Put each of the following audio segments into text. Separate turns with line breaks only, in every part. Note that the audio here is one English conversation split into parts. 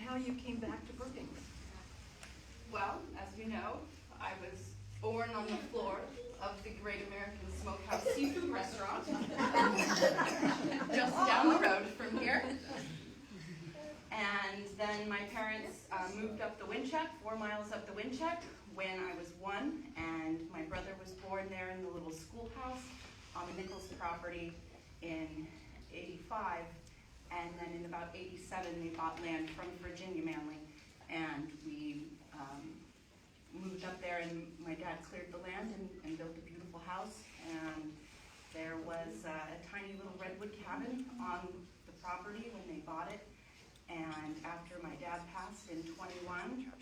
how you came back to Brookings.
Well, as you know, I was born on the floor of the Great American Smokehouse Seafood Restaurant, just down the road from here. And then my parents moved up the Wincheck, 4 miles up the Wincheck, when I was 1, and my brother was born there in the little schoolhouse on the Nichols property in '85, and then in about '87 they bought land from Virginia Manley, and we moved up there, and my dad cleared the land and built a beautiful house, and there was a tiny little redwood cabin on the property when they bought it. And after my dad passed in '21,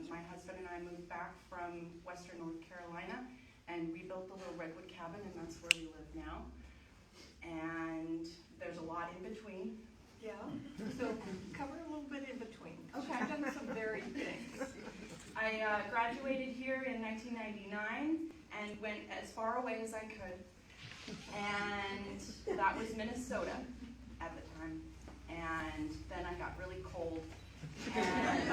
my husband and I moved back from Western North Carolina and rebuilt the little redwood cabin, and that's where we live now. And there's a lot in between.
Yeah, so cover a little bit in between.
Okay.
You've done some varied things.
I graduated here in 1999 and went as far away as I could, and that was Minnesota at the time. And then I got really cold, and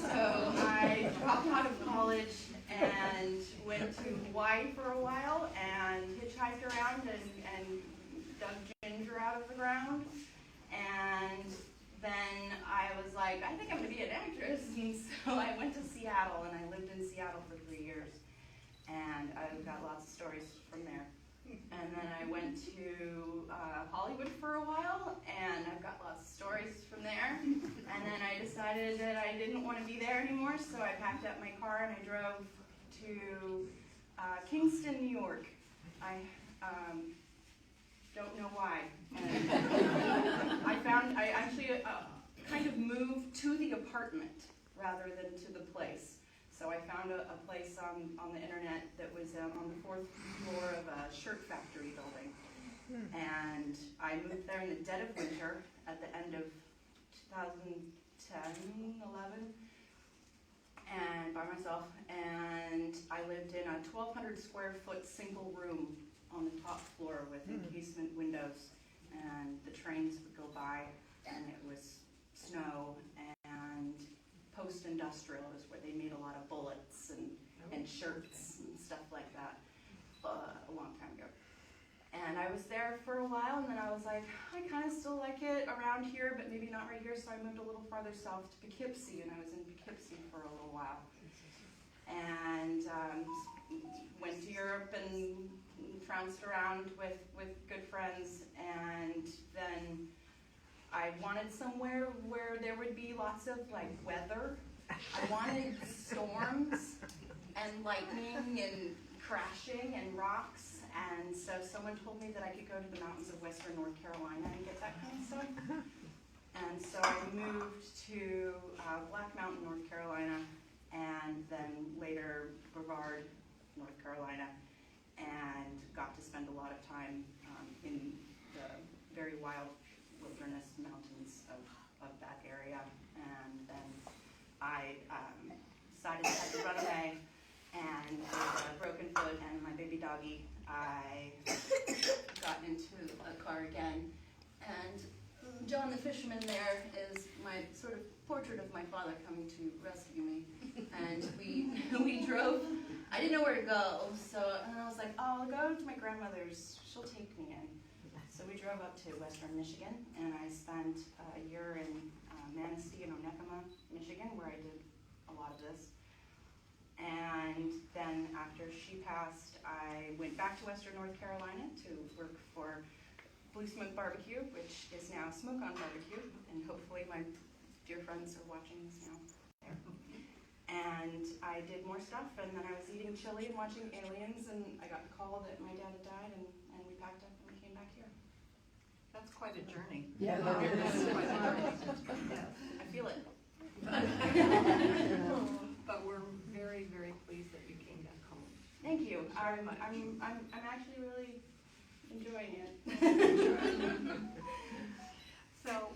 so I dropped out of college and went to Hawaii for a while and hitchhiked around and dug ginger out of the ground. And then I was like, I think I'm going to be an actress. And so I went to Seattle, and I lived in Seattle for 3 years. And I've got lots of stories from there. And then I went to Hollywood for a while, and I've got lots of stories from there. And then I decided that I didn't want to be there anymore, so I packed up my car and I drove to Kingston, New York. I don't know why. I actually kind of moved to the apartment rather than to the place. So I found a place on the internet that was on the 4th floor of a shirt factory building. And I moved there in the dead of winter at the end of 2010, 11, and by myself. And I lived in a 1,200 square foot single room on the top floor with encasement windows. And the trains would go by, and it was snow, and post-industrial is where they made a lot of bullets and shirts and stuff like that a long time ago. And I was there for a while, and then I was like, I kind of still like it around here, but maybe not right here, so I moved a little farther south to Poughkeepsie, and I was in Poughkeepsie for a little while. And went to Europe and trounced around with good friends, and then I wanted somewhere where there would be lots of like weather. I wanted storms and lightning and crashing and rocks, and so someone told me that I could go to the mountains of Western North Carolina and get that kind of stuff. And so I moved to Black Mountain, North Carolina, and then later Brevard, North Carolina, and got to spend a lot of time in the very wild wilderness mountains of that area. And then I decided to have to run away, and with a broken foot and my baby doggy, I got into a car again. And John the Fisherman there is my sort of portrait of my father coming to rescue me. And we drove. I didn't know where to go, so and I was like, oh, I'll go to my grandmother's. She'll take me in. So we drove up to Western Michigan, and I spent a year in Manistee and Onekama, Michigan, where I did a lot of this. And then after she passed, I went back to Western North Carolina to work for Blue Smoke Barbecue, which is now Smoke on Barbecue, and hopefully my dear friends are watching this now there. And I did more stuff, and then I was eating chili and watching Aliens, and I got the call that my dad had died, and we packed up and we came back here.
That's quite a journey.
Yeah,
That's quite a journey. Yes.
I feel it.
But we're very, very pleased that you came back home.
Thank you.
Very
I'm
much.
actually really enjoying it.
So,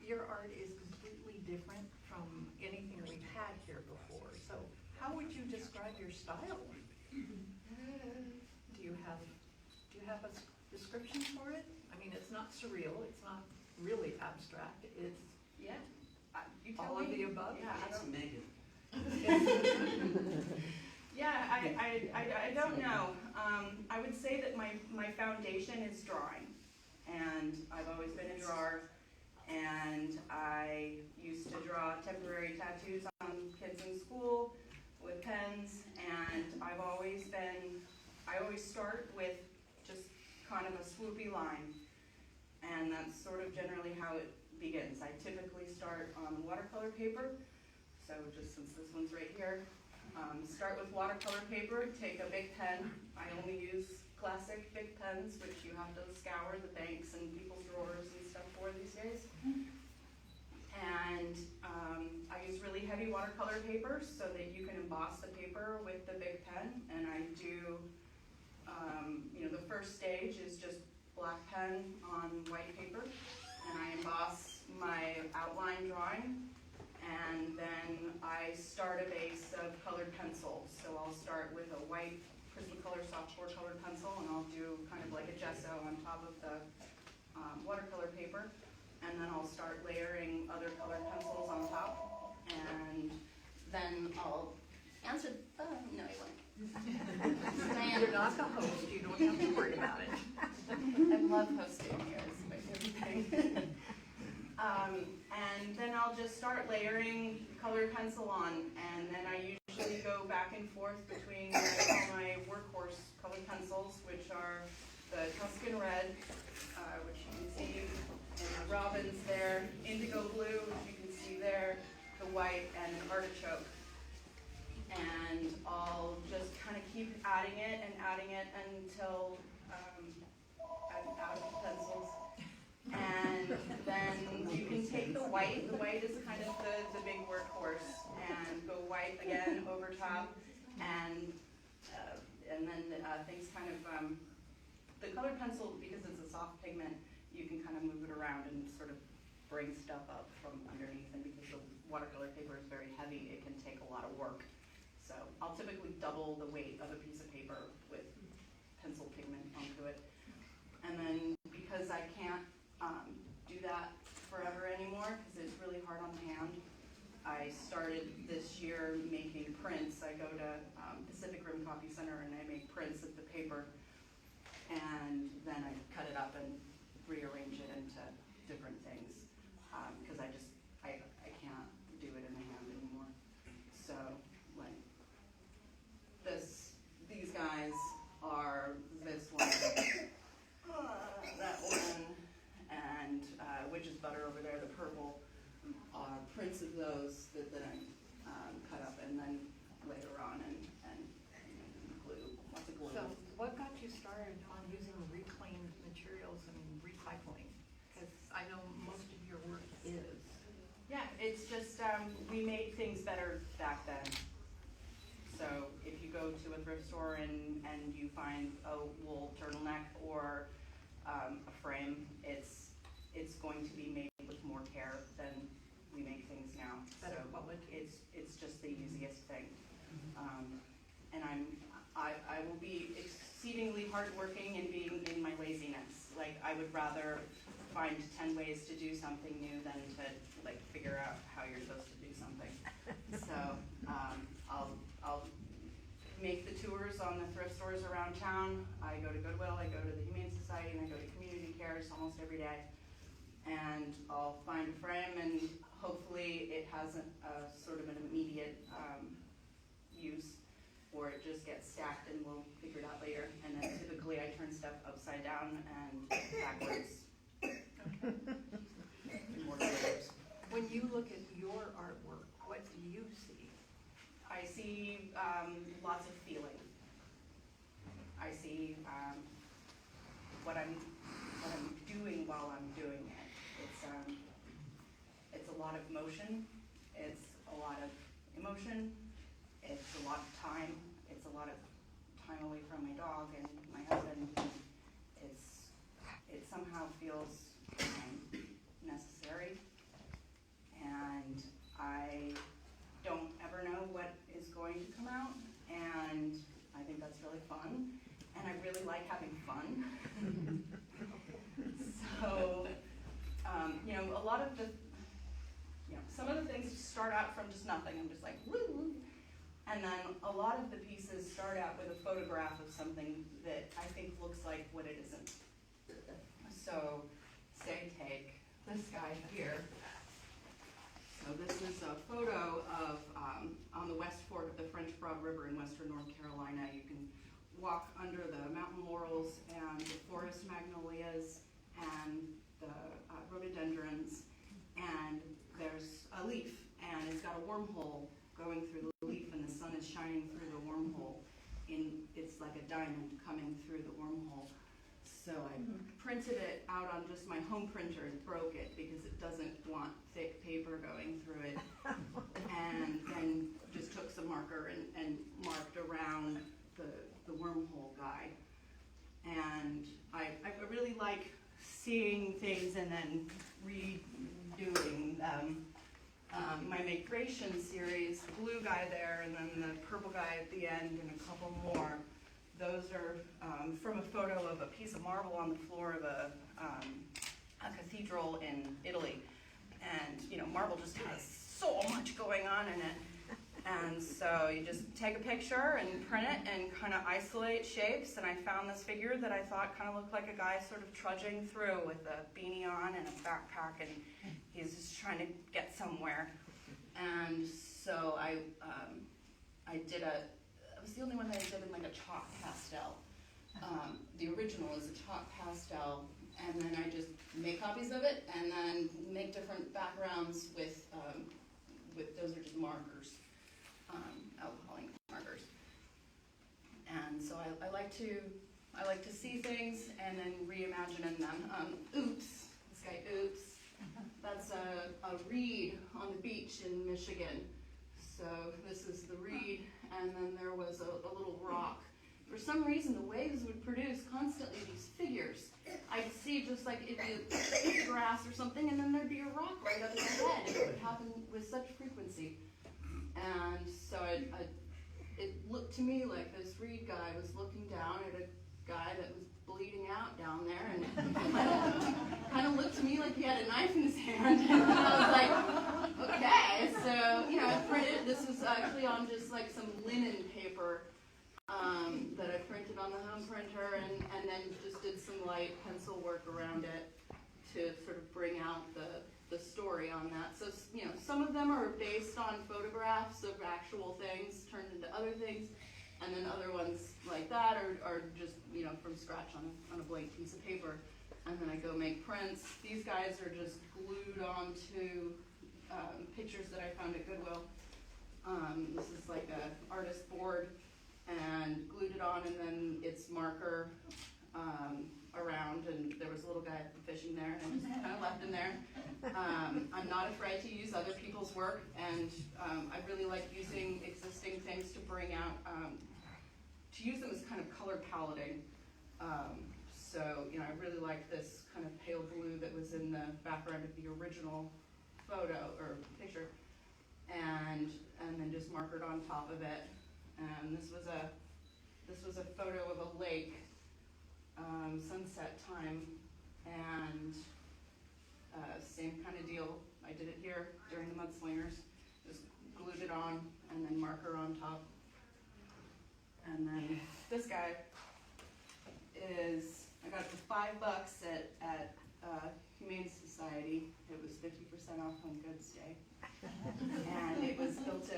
your art is completely different from anything we've had here before. So, how would you describe your style? Do you have a description for it? I mean, it's not surreal. It's not really abstract. It's
Yeah. You tell
All of
me.
the above?
Yeah, I
It's
don't,
Megan.
yeah, I don't know. I would say that my foundation is drawing, and I've always been a drawer, and I used to draw temporary tattoos on kids in school with pens, and I always start with just kind of a swoopy line, and that's sort of generally how it begins. I typically start on watercolor paper, so just since this one's right here, start with watercolor paper, take a big pen. I only use classic big pens, which you have to scour the banks and people's drawers and stuff for these days. And I use really heavy watercolor paper so that you can emboss the paper with the big pen. And I do, the first stage is just black pen on white paper, and I emboss my outline drawing. And then I start a base of colored pencils. So I'll start with a white Prismacolor softcore colored pencil, and I'll do kind of like a gesso on top of the watercolor paper. And then I'll start layering other colored pencils on top. And then I'll answer, no, I won't.
You're not the host, you don't have to worry about it.
I love hosting here, it's my favorite thing. And then I'll just start layering colored pencil on, and then I usually go back and forth between what I call my workhorse colored pencils, which are the Tuscan red, which you can see in the robins there, indigo blue, which you can see there, the white, and artichoke. And I'll just kind of keep adding it until I'm out of pencils. And then you can take the white is kind of the big workhorse, and go white again over top, and then things kind of, the colored pencil, because it's a soft pigment, you can kind of move it around and sort of bring stuff up from underneath, and because the watercolor paper is very heavy, it can take a lot of work. So I'll typically double the weight of a piece of paper with pencil pigment onto it. And then because I can't do that forever anymore, because it's really hard on the hand, I started this year making prints. I go to Pacific Rim Copy Center and I make prints of the paper, and then I cut it up and rearrange it into different things, because I can't do it in the hand anymore. So like these guys are this one, that one, and Witch's Butter over there, the purple, prints of those that then I cut up and then later on and glue, lots of glue.
So what got you started on using reclaimed materials and recycling? Because I know most of your work is.
Yeah, it's just, we made things better back then. So if you go to a thrift store and you find a wool turtleneck or a frame, it's going to be made with more care than we make things now.
Better
So
quality.
it's just the easiest thing. And I will be exceedingly hardworking in being in my laziness. Like, I would rather find 10 ways to do something new than to like figure out how you're supposed to do something. So I'll make the tours on the thrift stores around town. I go to Goodwill, I go to the Humane Society, and I go to community cares almost every day. And I'll find a frame, and hopefully it has a sort of an immediate use, or it just gets stacked and we'll figure it out later. And then typically I turn stuff upside down and backwards. More layers.
When you look at your artwork, what do you see?
I see lots of feeling. I see what I'm doing while I'm doing it. It's a lot of motion. It's a lot of emotion. It's a lot of time. It's a lot of time away from my dog and my husband. It somehow feels necessary, and I don't ever know what is going to come out, and I think that's really fun, and I really like having fun. So, a lot of start out from just nothing. I'm just like, woo. And then a lot of the pieces start out with a photograph of something that I think looks like what it isn't. So, say take this guy here. So this is a photo of, on the West Fork of the French Broad River in western North Carolina. You can walk under the mountain laurels and the forest magnolias and the rhododendrons, and there's a leaf, and it's got a wormhole going through the leaf, and the sun is shining through the wormhole. It's like a diamond coming through the wormhole. So I printed it out on just my home printer and broke it because it doesn't want thick paper going through it. And then just took some marker and marked around the wormhole guy. And I really like seeing things and then redoing them. My migration series, the blue guy there and then the purple guy at the end and a couple more. Those are from a photo of a piece of marble on the floor of a cathedral in Italy. And, marble just has so much going on in it. And so you just take a picture and print it and kind of isolate shapes. And I found this figure that I thought kind of looked like a guy sort of trudging through with a beanie on and a backpack, and he's just trying to get somewhere. And so I did it was the only one that I did in like a chalk pastel. The original is a chalk pastel, and then I just make copies of it, and then make different backgrounds with those are just markers, alcohol ink markers. And so I like to see things and then reimagine them. Oops, this guy Oops. That's a reed on the beach in Michigan. So this is the reed, and then there was a little rock. For some reason, the waves would produce constantly these figures. I'd see just like if you hit grass or something, and then there'd be a rock right over your head. It would happen with such frequency. And so it looked to me like this reed guy was looking down at a guy that was bleeding out down there, and kind of looked to me like he had a knife in his hand. And I was like, okay, so I printed. This was actually on just like some linen paper that I printed on the home printer, and then just did some light pencil work around it to sort of bring out the story on that. So some of them are based on photographs of actual things turned into other things. And then other ones like that are just, from scratch on a blank piece of paper. And then I go make prints. These guys are just glued onto pictures that I found at Goodwill. This is like an artist board, and glued it on, and then it's marker around, and there was a little guy fishing there, and I just kind of left him there. I'm not afraid to use other people's work, and I really like using existing things to bring out, to use them as kind of color paletting. So, I really like this kind of pale blue that was in the background of the original photo or picture, and then just markered on top of it. And this was a photo of a lake, sunset time, and same kind of deal. I did it here during the Mudslingers. Just glued it on, and then marker on top. And then this guy I got it for $5 at Humane Society. It was 50% off on Goods Day. And it was built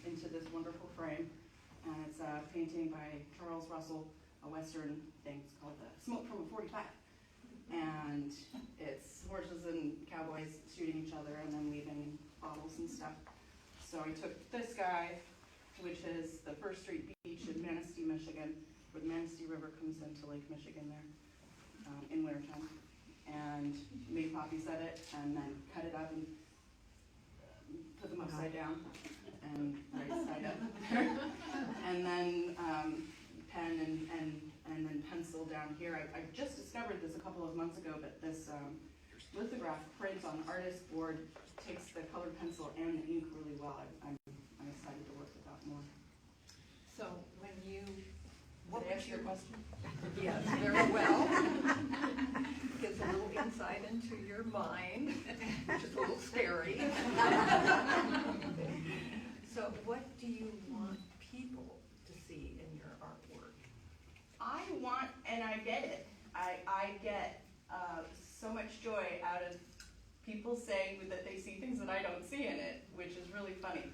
into this wonderful frame. And it's a painting by Charles Russell, a Western thing. It's called The Smoke from a 45. And it's horses and cowboys shooting each other and then leaving bottles and stuff. So I took this guy, which is the First Street Beach in Manistee, Michigan, where the Manistee River comes into Lake Michigan there in wintertime, and made copies of it, and then cut it up and put them upside down and right side up there, and then pen and then pencil down here. I just discovered this a couple of months ago, but this lithograph print on artist board takes the colored pencil and the ink really well. I'm excited to work with that more.
So when you,
Did I answer your question?
yes, very well. Gives a little insight into your mind, which is a little scary. So what do you want people to see in your artwork?
I want, and I get it, I get so much joy out of people saying that they see things that I don't see in it, which is really funny.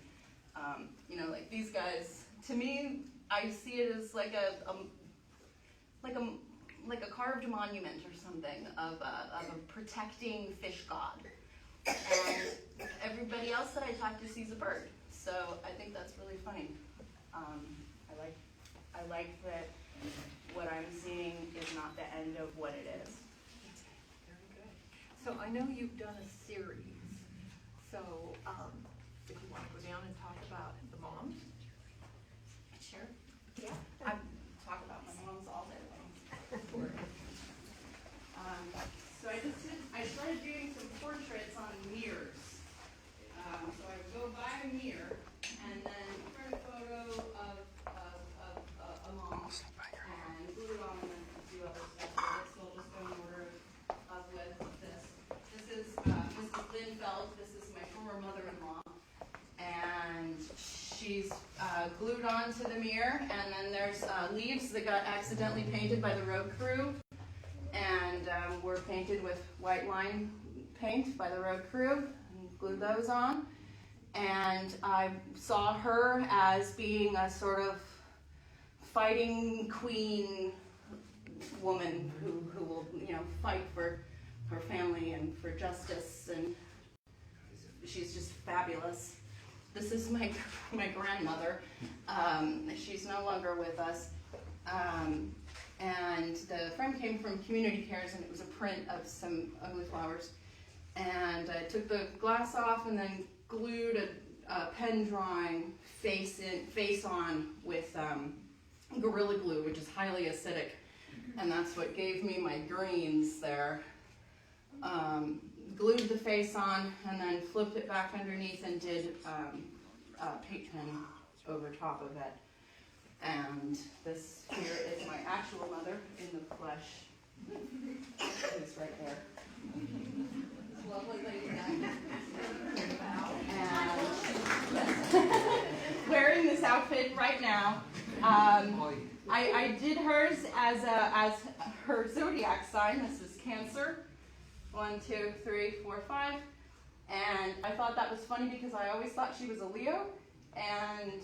You know, like these guys, to me, I see it as like a carved monument or something of a protecting fish god. And everybody else that I talk to sees a bird. So I think that's really funny. I like that what I'm seeing is not the end of what it is.
Very good. So I know you've done a series. So if you want to go down and talk about the moms.
Sure. Yeah. I talk about my moms all day long. So I started doing some portraits on mirrors. So I would go buy a mirror and then print a photo of a mom and glue it on and then do other stuff with it. So I'll just go in order of with this. This is Mrs. Linfeld. This is my former mother-in-law. And she's glued onto the mirror, and then there's leaves that got accidentally painted by the road crew, and were painted with white line paint by the road crew, and glued those on. And I saw her as being a sort of fighting queen woman who will, you know, fight for her family and for justice, and she's just fabulous. This is my grandmother. She's no longer with us. And the frame came from Community Cares, and it was a print of some ugly flowers. And I took the glass off and then glued a pen drawing face on with Gorilla Glue, which is highly acidic. And that's what gave me my greens there. Glued the face on and then flipped it back underneath and did paint pen over top of it. And this here is my actual mother in the flesh. It's right there. This lovely lady and wearing this outfit right now. I did hers as her zodiac sign. This is Cancer. 1, 2, 3, 4, 5. And I thought that was funny because I always thought she was a Leo, and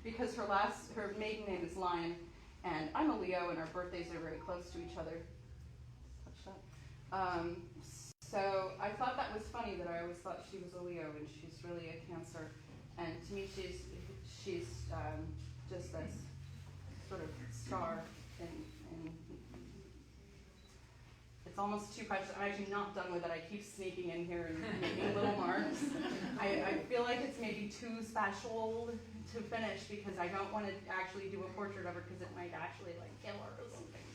because her maiden name is Lion, and I'm a Leo, and our birthdays are very close to each other. Touch that. So I thought that was funny that I always thought she was a Leo, and she's really a Cancer. And to me, she's just this sort of star in it's almost too precious. I'm actually not done with it. I keep sneaking in here and making little marks. I feel like it's maybe too special to finish because I don't want to actually do a portrait of her because it might actually like kill her or something.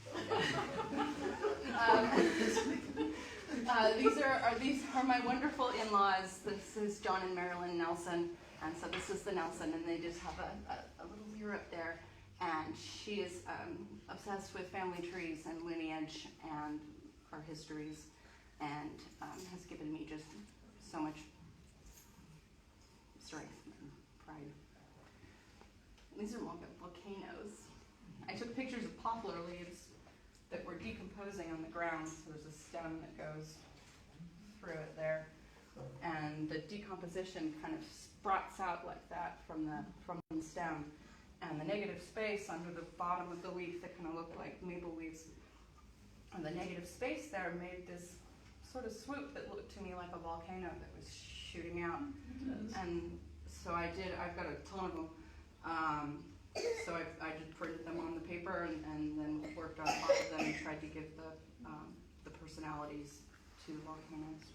These are my wonderful in-laws. This is John and Marilyn Nelson, and so this is the Nelson, and they just have a little mirror up there. And she is obsessed with family trees and lineage and our histories, and has given me just so much strength and pride. These are volcanoes. I took pictures of poplar leaves that were decomposing on the ground. So there's a stem that goes through it there, and the decomposition kind of sprouts out like that from the stem. And the negative space under the bottom of the leaf that kind of looked like maple leaves. And the negative space there made this sort of swoop that looked to me like a volcano that was shooting out. And so I've got a ton of them. So I just printed them on the paper and then worked on top of them and tried to give the personalities to volcanoes.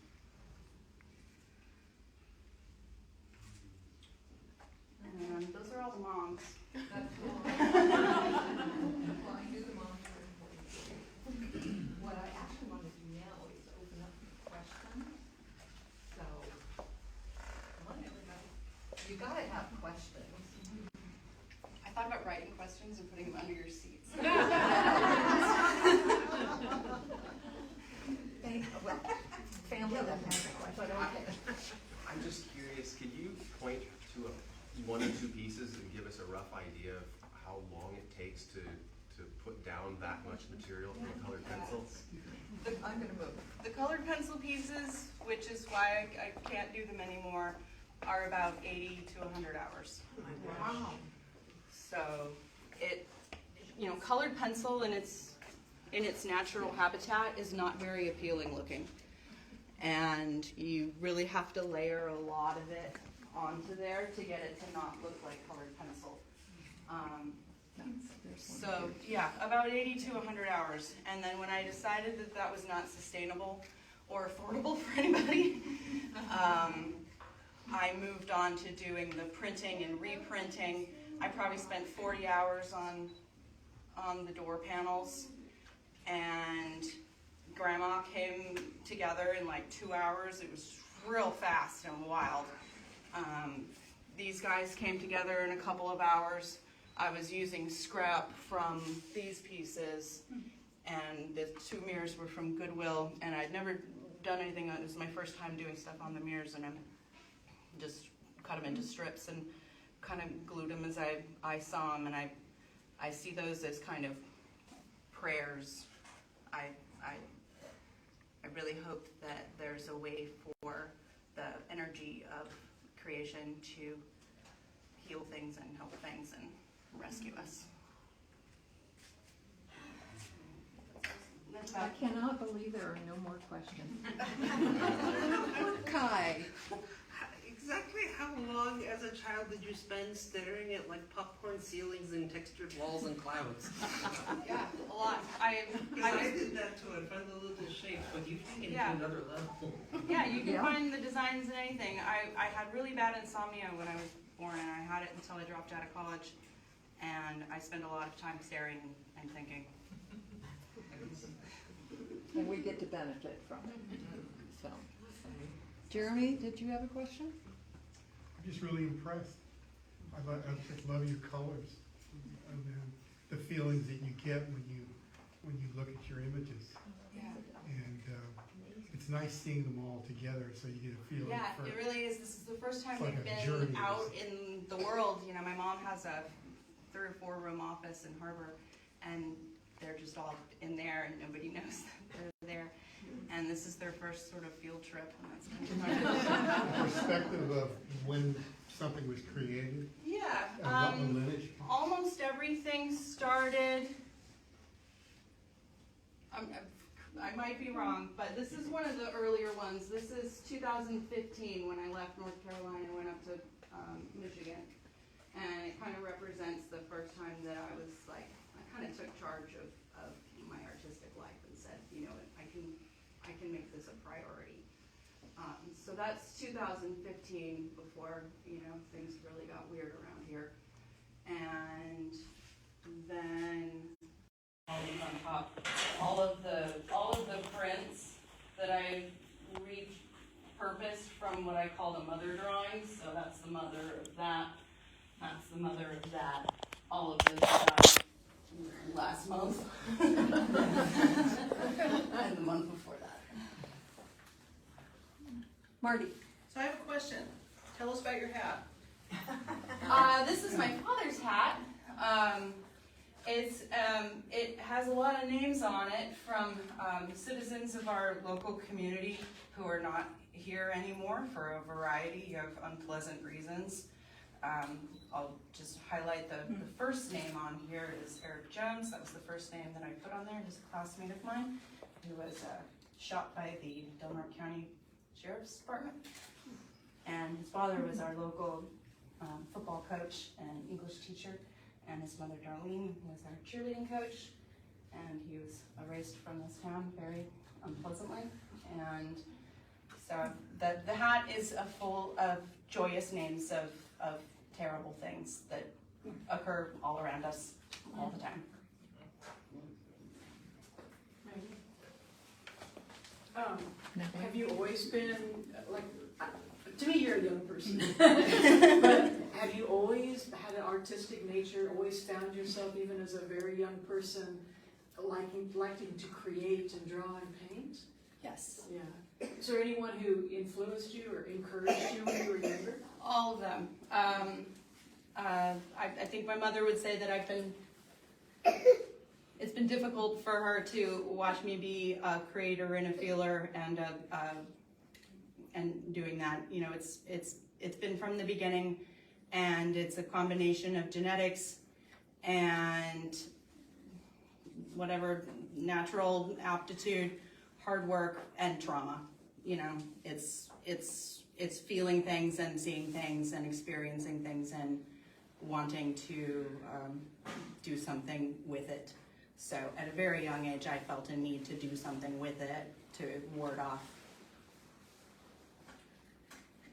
And those are all the moms.
That's cool. Well, I knew the moms were important too. What I actually wanted to now is open up for questions. So, come on everybody. You gotta have questions.
I thought about writing questions and putting them under your seats.
Well, family doesn't have a question, but okay.
I'm just curious, could you point to one or two pieces and give us a rough idea of how long it takes to put down that much material from a colored pencil?
I'm gonna move.
The colored pencil pieces, which is why I can't do them anymore, are about 80 to 100 hours.
Wow.
So colored pencil in its natural habitat is not very appealing looking. And you really have to layer a lot of it onto there to get it to not look like colored pencil. So yeah, about 80 to 100 hours. And then when I decided that that was not sustainable or affordable for anybody, I moved on to doing the printing and reprinting. I probably spent 40 hours on the door panels, and Grandma came together in like 2 hours. It was real fast and wild. These guys came together in a couple of hours. I was using scrap from these pieces, and the 2 mirrors were from Goodwill, and I'd never done anything. It was my first time doing stuff on the mirrors, and I just cut them into strips and kind of glued them as I saw them, and I see those as kind of prayers. I really hope that there's a way for the energy of creation to heal things and help things and rescue us.
I cannot believe there are no more questions.
Kai, exactly how long as a child did you spend staring at like popcorn ceilings and textured walls and clouds?
Yeah, a lot. I
did that too. I find the little shapes, but you take it
Yeah.
to another level.
Yeah, you can
Yeah.
find the designs in anything. I had really bad insomnia when I was born, and I had it until I dropped out of college. And I spend a lot of time staring and thinking.
And we get to benefit from it, so. Jeremy, did you have a question?
I'm just really impressed. I just love your colors and then the feelings that you get when you look at your images.
Yeah.
And it's nice seeing them all together, so you get a feeling
Yeah,
for
it really is. This is the first time
It's like
we've
a
been
journey.
out in the world. You know, my mom has a 3 or 4 room office in Harbor, and they're just all in there, and nobody knows that they're there. And this is their first sort of field trip, and that's kind of fun.
perspective of when something was created
Yeah.
and what lineage.
Almost everything started, I might be wrong, but this is one of the earlier ones. This is 2015 when I left North Carolina and went up to Michigan. And it kind of represents the first time that I was like, I kind of took charge of my artistic life and said, you know, I can make this a priority. So that's 2015, before, you know, things really got weird around here. And then on top, all of the prints that I repurposed from what I call the mother drawings. So that's the mother of that. That's the mother of that. All of this stuff last month. And the month before that.
Marty?
So I have a question. Tell us about your hat.
This is my father's hat. It has a lot of names on it from citizens of our local community who are not here anymore for a variety of unpleasant reasons. I'll just highlight the first name on here is Eric Jones. That was the first name that I put on there. He's a classmate of mine who was shot by the Del Norte County Sheriff's Department. And his father was our local football coach and English teacher. And his mother, Darlene, was our cheerleading coach. And he was erased from this town very unpleasantly. And so the hat is full of joyous names of terrible things that occur all around us all the time.
Have you always been, like, to me you're a young person, but have you always had an artistic nature, always found yourself, even as a very young person, liking to create and draw and paint?
Yes.
Yeah. Is there anyone who influenced you or encouraged you when you were younger?
All of them. I think my mother would say that it's been difficult for her to watch me be a creator and a feeler and doing that. You know, it's been from the beginning, and it's a combination of genetics and whatever natural aptitude, hard work, and trauma. You know, it's feeling things and seeing things and experiencing things and wanting to do something with it. So at a very young age, I felt a need to do something with it to ward off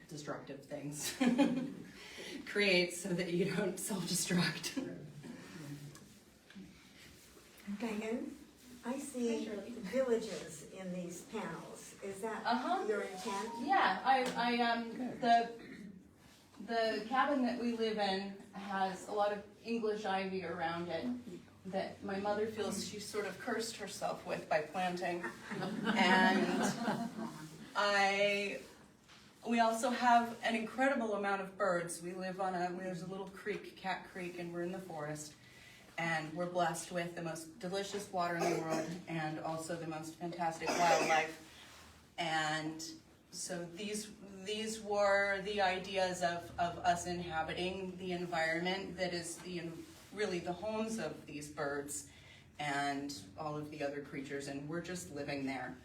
destructive things. Create so that you don't self-destruct.
Megan, I see villages in these panels. Is that your intent?
Yeah, the cabin that we live in has a lot of English ivy around it that my mother feels she sort of cursed herself with by planting. And we also have an incredible amount of birds. We live on there's a little creek, Cat Creek, and we're in the forest. And we're blessed with the most delicious water in the world and also the most fantastic wildlife. And so these were the ideas of us inhabiting the environment that is really the homes of these birds and all of the other creatures, and we're just living there.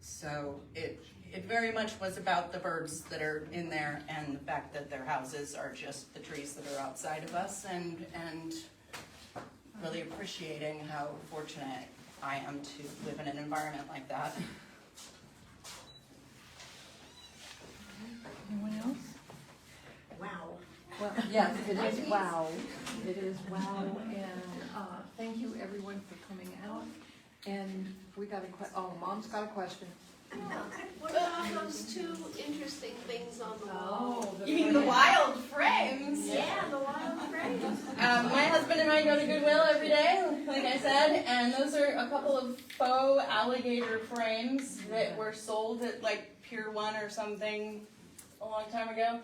So it very much was about the birds that are in there and the fact that their houses are just the trees that are outside of us, and really appreciating how fortunate I am to live in an environment like that.
Anyone else?
Wow.
Well, yes, it is wow. It is wow, and thank you everyone for coming out. And we got Mom's got a question.
What about those two interesting things on the wall?
You mean the wild frames?
Yeah, the wild frames.
My husband and I go to Goodwill every day, like I said, and those are a couple of faux alligator frames that were sold at like Pier 1 or something a long time ago.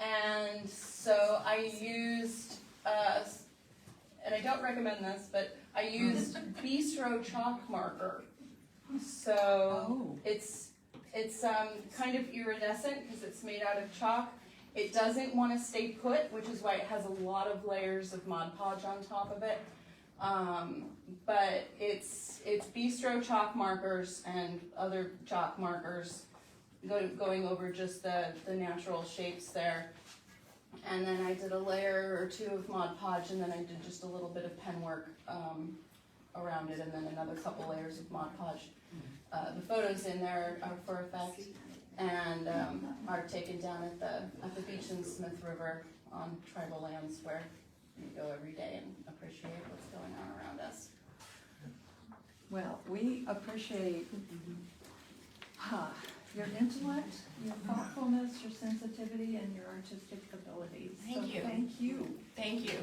And so I used, and I don't recommend this, but I used Bistro chalk marker. So it's kind of iridescent because it's made out of chalk. It doesn't want to stay put, which is why it has a lot of layers of Mod Podge on top of it. But it's Bistro chalk markers and other chalk markers going over just the natural shapes there. And then I did a layer or two of Mod Podge, and then I did just a little bit of pen work around it, and then another couple layers of Mod Podge. The photos in there are for effect, and are taken down at the beach in Smith River on tribal lands where we go every day and appreciate what's going on around us.
Well, we appreciate your intellect, your thoughtfulness, your sensitivity, and your artistic abilities.
Thank you.
Thank you.
Thank you.